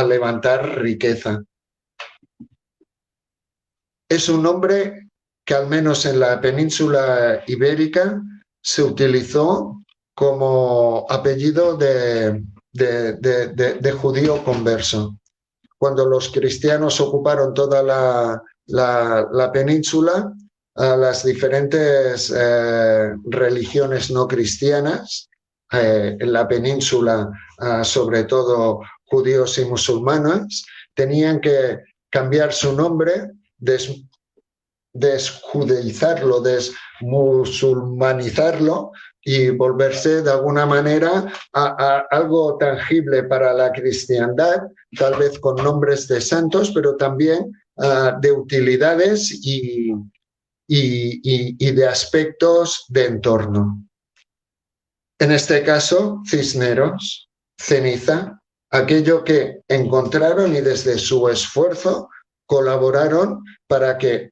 Speaker 2: levantar riqueza. Es un nombre que al menos en la península ibérica se utilizó como apellido de judío converso. Cuando los cristianos ocuparon toda la península, las diferentes religiones no cristianas, en la península, sobre todo judíos y musulmanes, tenían que cambiar su nombre, desjudeizarlo, desmusulmanizarlo y volverse de alguna manera a algo tangible para la cristiandad, tal vez con nombres de santos, pero también de utilidades y de aspectos de entorno. En este caso, Cisneros, ceniza, aquello que encontraron y desde su esfuerzo colaboraron para que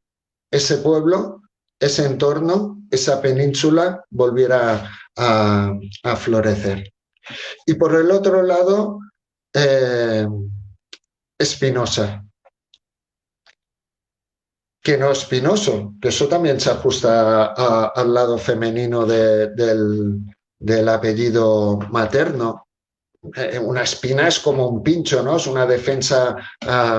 Speaker 2: ese pueblo, ese entorno, esa península volviera a florecer. Y por el otro lado, Spinoza, que no Spinoso, que eso también se ajusta al lado femenino del apellido materno. Una espina es como un pincho, ¿no? Es una defensa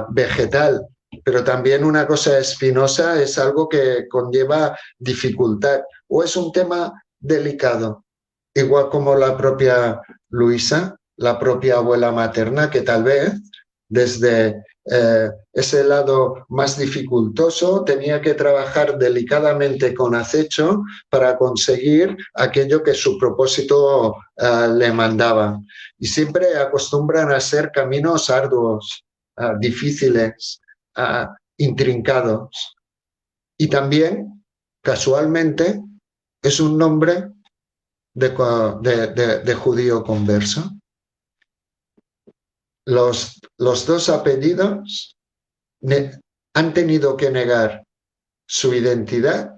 Speaker 2: vegetal, pero también una cosa espinosa es algo que conlleva dificultad o es un tema delicado, igual como la propia Luisa, la propia abuela materna, que tal vez desde ese lado más dificultoso tenía que trabajar delicadamente con acecho para conseguir aquello que su propósito le mandaba. Y siempre acostumbran a ser caminos arduos, difíciles, intrincados. Y también, casualmente, es un nombre de judío converso. Los dos apellidos han tenido que negar su identidad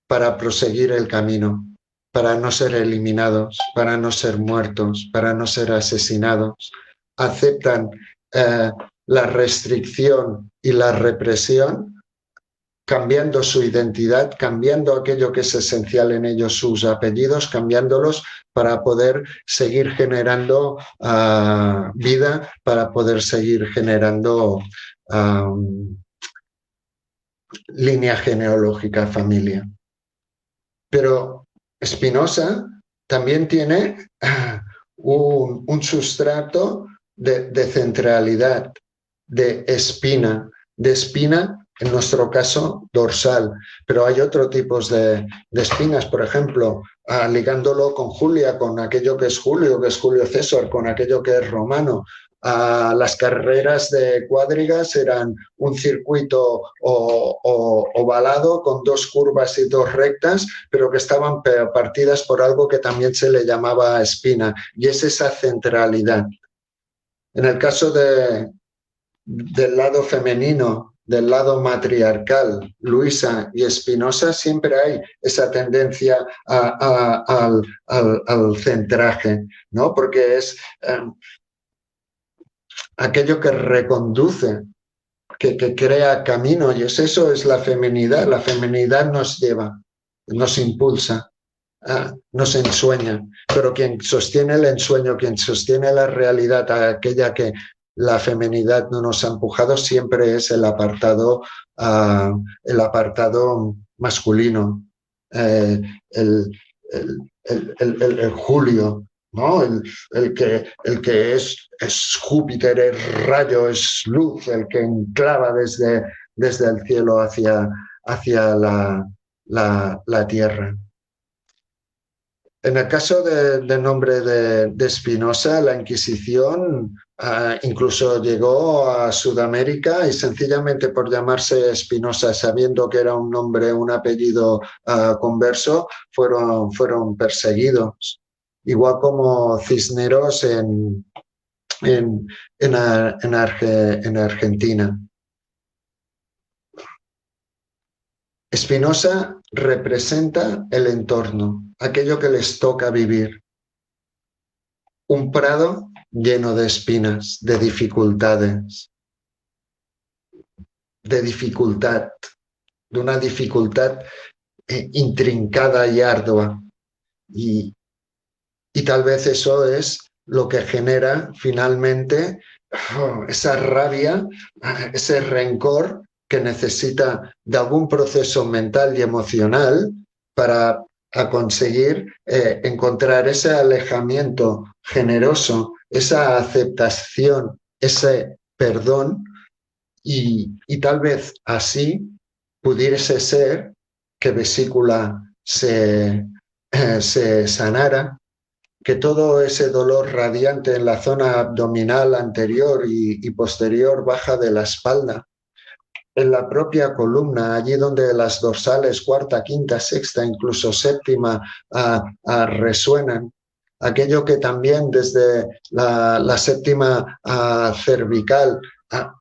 Speaker 2: para proseguir el camino, para no ser eliminados, para no ser muertos, para no ser asesinados. Aceptan la restricción y la represión, cambiando su identidad, cambiando aquello que es esencial en ellos, sus apellidos, cambiándolos para poder seguir generando vida, para poder seguir generando línea genealógica, familia. Pero Spinoza también tiene un sustrato de centralidad, de espina, en nuestro caso dorsal, pero hay otros tipos de espinas, por ejemplo, ligándolo con Julia, con aquello que es Julio César, con aquello que es romano. Las carreras de cuadrigas eran un circuito ovalado con dos curvas y dos rectas, pero que estaban partidas por algo que también se le llamaba espina, y es esa centralidad. En el caso del lado femenino, del lado matriarcal, Luisa y Spinoza, siempre hay esa tendencia al centraje, ¿no? Porque es aquello que reconduce, que crea camino, y eso es la feminidad. La feminidad nos lleva, nos impulsa, nos ensueña, pero quien sostiene el ensueño, quien sostiene la realidad, aquella que la feminidad no nos ha empujado, siempre es el apartado masculino, el Julio, ¿no? El que es Júpiter, es rayo, es luz, el que enclava desde el cielo hacia la tierra. En el caso del nombre de Spinoza, la Inquisición incluso llegó a Sudamérica y sencillamente por llamarse Spinoza, sabiendo que era un nombre, un apellido converso, fueron perseguidos. Igual como Cisneros en Argentina. Spinoza representa el entorno, aquello que les toca vivir. Un prado lleno de espinas, de dificultades, de una dificultad intrincada y ardua. Y tal vez eso es lo que genera finalmente esa rabia, ese rencor que necesita de algún proceso mental y emocional para conseguir encontrar ese alejamiento generoso, esa aceptación, ese perdón, y tal vez así pudiese ser que vesícula se sanara, que todo ese dolor radiante en la zona abdominal anterior y posterior baja de la espalda, en la propia columna, allí donde las dorsales cuarta, quinta, sexta, incluso séptima resuenan, aquello que también desde la séptima cervical,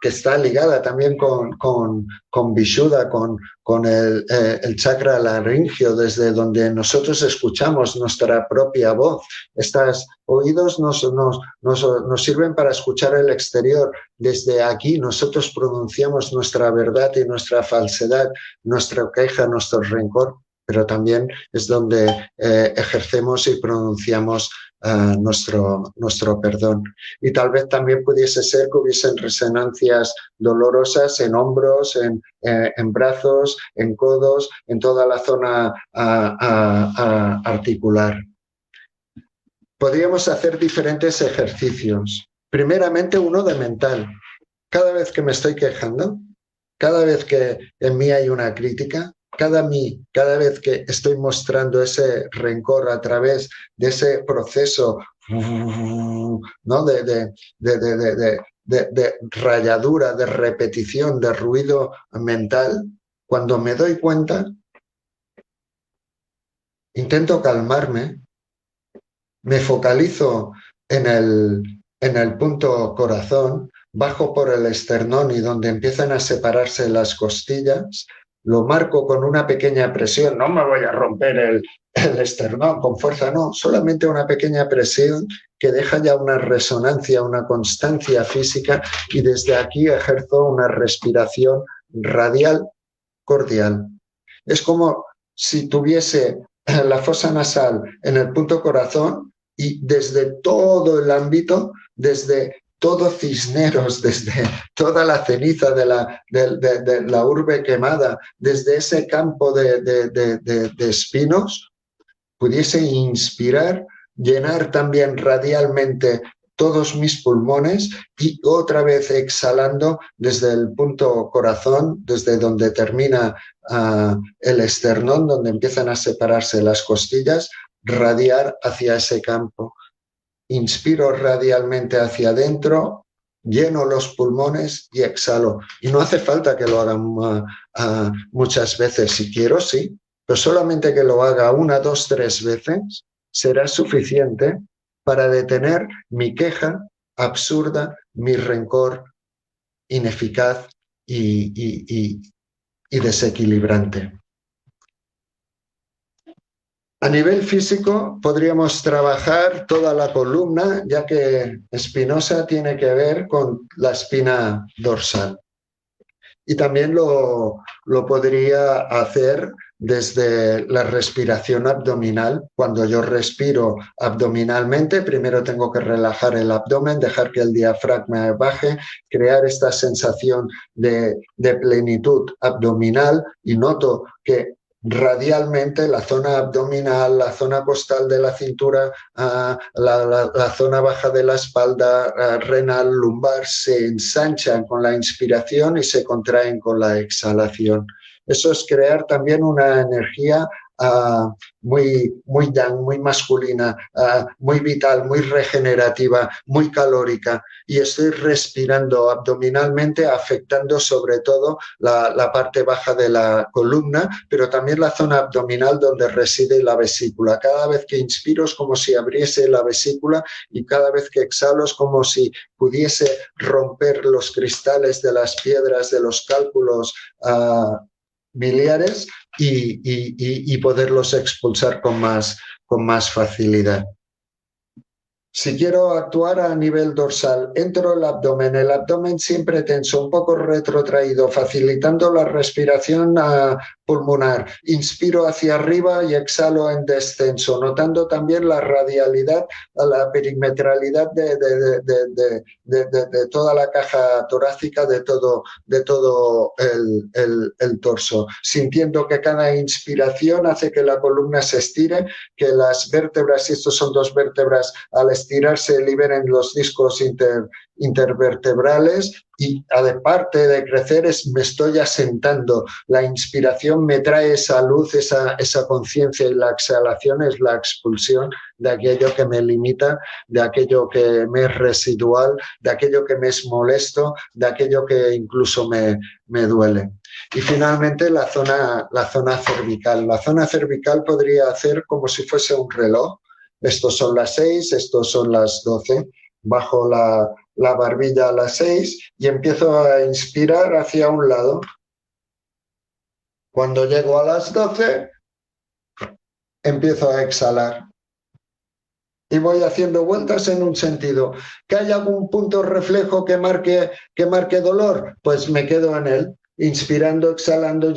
Speaker 2: que está ligada también con Vishuddha, con el chakra laringio, desde donde nosotros escuchamos nuestra propia voz. Estos oídos nos sirven para escuchar el exterior. Desde aquí nosotros pronunciamos nuestra verdad y nuestra falsedad, nuestra queja, nuestro rencor, pero también es donde ejercemos y pronunciamos nuestro perdón. Y tal vez también pudiese ser que hubiesen resonancias dolorosas en hombros, en brazos, en codos, en toda la zona articular. Podríamos hacer diferentes ejercicios. Primeramente uno de mental. Cada vez que me estoy quejando, cada vez que en mí hay una crítica, cada vez que estoy mostrando ese rencor a través de ese proceso, ¿no?, de rayadura, de repetición, de ruido mental, cuando me doy cuenta, intento calmarme, me focalizo en el punto corazón, bajo por el esternón y donde empiezan a separarse las costillas, lo marco con una pequeña presión. No me voy a romper el esternón con fuerza, no, solamente una pequeña presión que deja ya una resonancia, una constancia física, y desde aquí ejerzo una respiración radial cordial. Es como si tuviese la fosa nasal en el punto corazón y desde todo el ámbito, desde todo Cisneros, desde toda la ceniza de la urbe quemada, desde ese campo de espinos, pudiese inspirar, llenar también radialmente todos mis pulmones y otra vez exhalando desde el punto corazón, desde donde termina el esternón, donde empiezan a separarse las costillas, radiar hacia ese campo. Inspiro radialmente hacia adentro, lleno los pulmones y exhalo. Y no hace falta que lo hagan muchas veces. Si quiero, sí, pero solamente que lo haga 1, 2, 3 veces será suficiente para detener mi queja absurda, mi rencor ineficaz y desequilibrante. A nivel físico podríamos trabajar toda la columna, ya que Spinoza tiene que ver con la espina dorsal. Y también lo podría hacer desde la respiración abdominal. Cuando yo respiro abdominalmente, primero tengo que relajar el abdomen, dejar que el diafragma baje, crear esta sensación de plenitud abdominal, y noto que radialmente la zona abdominal, la zona costal de la cintura, la zona baja de la espalda, renal, lumbar, se ensanchan con la inspiración y se contraen con la exhalación. Eso es crear también una energía muy yang, muy masculina, muy vital, muy regenerativa, muy calórica, y estoy respirando abdominalmente, afectando sobre todo la parte baja de la columna, pero también la zona abdominal donde reside la vesícula. Cada vez que inspiro es como si abriese la vesícula, y cada vez que exhalo es como si pudiese romper los cristales de las piedras, de los cálculos biliares, y poderlos expulsar con más facilidad. Si quiero actuar a nivel dorsal, entro el abdomen siempre tenso, un poco retrotraído, facilitando la respiración pulmonar. Inspiro hacia arriba y exhalo en descenso, notando también la radialidad, la perimetralidad de toda la caja torácica, de todo el torso, sintiendo que cada inspiración hace que la columna se estire, que las vértebras, y estos son 2 vértebras, al estirarse liberen los discos intervertebrales, y aparte de crecer me estoy asentando. La inspiración me trae esa luz, esa conciencia, y la exhalación es la expulsión de aquello que me limita, de aquello que me es residual, de aquello que me es molesto, de aquello que incluso me duele. Y finalmente la zona cervical. La zona cervical podría hacer como si fuese un reloj, estos son las 6, estos son las 12. Bajo la barbilla a las 6 y empiezo a inspirar hacia un lado. Cuando llego a las 12, empiezo a exhalar. Y voy haciendo vueltas en un sentido. ¿Que hay algún punto reflejo que marque dolor? Pues me quedo en él, inspirando, exhalando,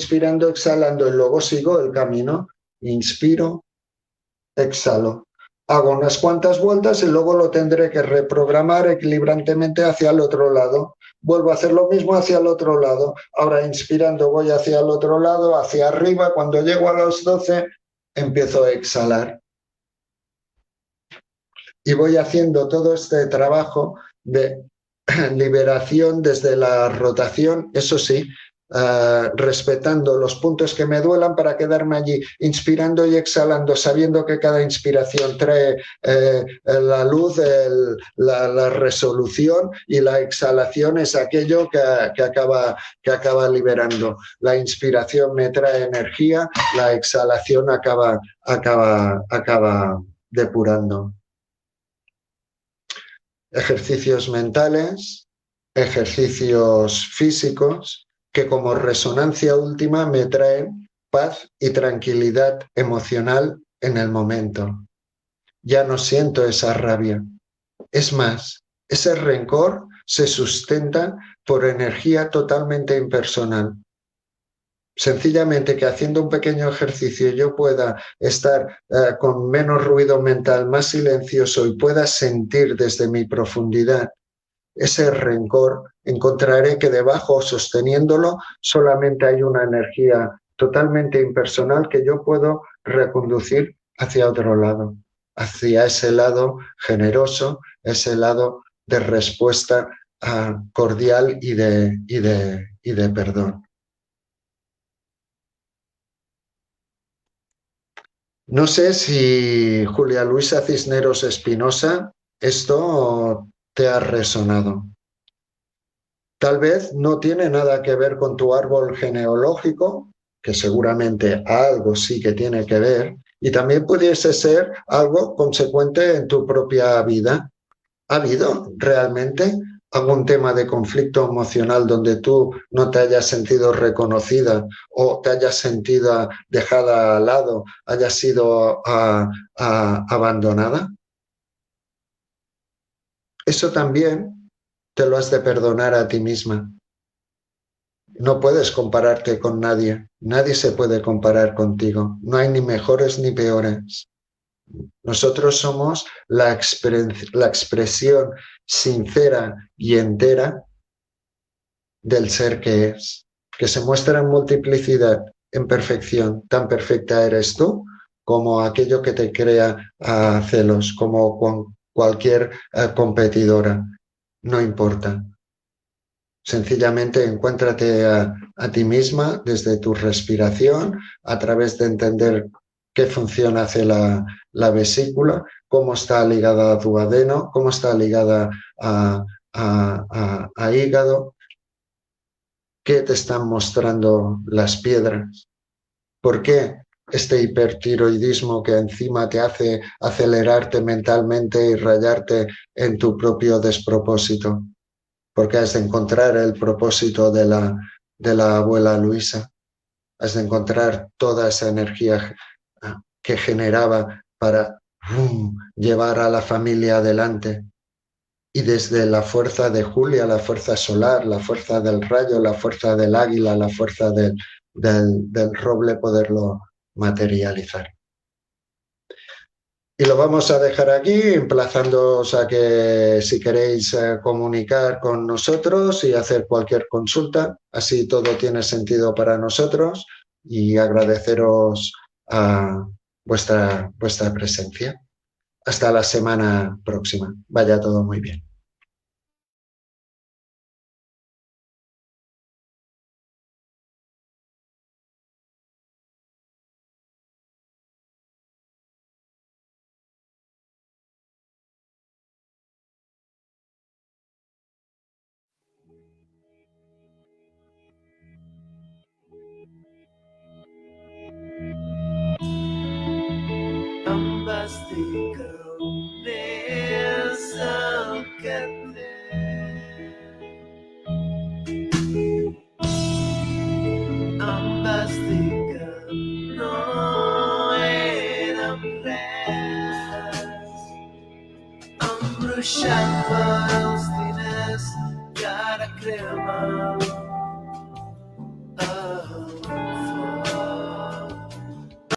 Speaker 2: y luego sigo el camino. Inspiro, exhalo. Hago unas cuantas vueltas y luego lo tendré que reprogramar equilibrantemente hacia el otro lado. Vuelvo a hacer lo mismo hacia el otro lado. Ahora inspirando voy hacia el otro lado, hacia arriba. Cuando llego a los 12, empiezo a exhalar. Y voy haciendo todo este trabajo de liberación desde la rotación, eso sí, respetando los puntos que me duelan para quedarme allí, inspirando y exhalando, sabiendo que cada inspiración trae la luz, la resolución, y la exhalación es aquello que acaba liberando. La inspiración me trae energía, la exhalación acaba depurando. Ejercicios mentales, ejercicios físicos, que como resonancia última me traen paz y tranquilidad emocional en el momento. Ya no siento esa rabia. Es más, ese rencor se sustenta por energía totalmente impersonal. Sencillamente que haciendo un pequeño ejercicio yo pueda estar con menos ruido mental, más silencioso, y pueda sentir desde mi profundidad ese rencor, encontraré que debajo, sosteniéndolo, solamente hay una energía totalmente impersonal que yo puedo reconducir hacia otro lado, hacia ese lado generoso, ese lado de respuesta cordial y de perdón. No sé si, Julia Luisa Cisneros Espinosa, esto te ha resonado. Tal vez no tiene nada que ver con tu árbol genealógico, que seguramente algo sí que tiene que ver, y también pudiese ser algo consecuente en tu propia vida. ¿Ha habido realmente algún tema de conflicto emocional donde tú no te hayas sentido reconocida o te hayas sentido dejada al lado, hayas sido abandonada? Eso también te lo has de perdonar a ti misma. No puedes compararte con nadie. Nadie se puede comparar contigo. No hay ni mejores ni peores. Nosotros somos la expresión sincera y entera del ser que es, que se muestra en multiplicidad, en perfección. Tan perfecta eres tú como aquello que te crea celos, como cualquier competidora. No importa. Sencillamente encuéntrate a ti misma desde tu respiración, a través de entender qué función hace la vesícula, cómo está ligada a tu adeno, cómo está ligada a hígado, qué te están mostrando las piedras, por qué este hipertiroidismo que encima te hace acelerarte mentalmente y rayarte en tu propio despropósito. Porque has de encontrar el propósito de la abuela Luisa, has de encontrar toda esa energía que generaba para llevar a la familia adelante. Y desde la fuerza de Julia, la fuerza solar, la fuerza del rayo, la fuerza del águila, la fuerza del roble, poderlo materializar. Y lo vamos a dejar aquí, emplazándoos a que si queréis comunicar con nosotros y hacer cualquier consulta, así todo tiene sentido para nosotros, y agradeceros vuestra presencia. Hasta la semana próxima. Vaya todo muy bien.
Speaker 1: Ambastica. dibuixant pels diners i ara crema.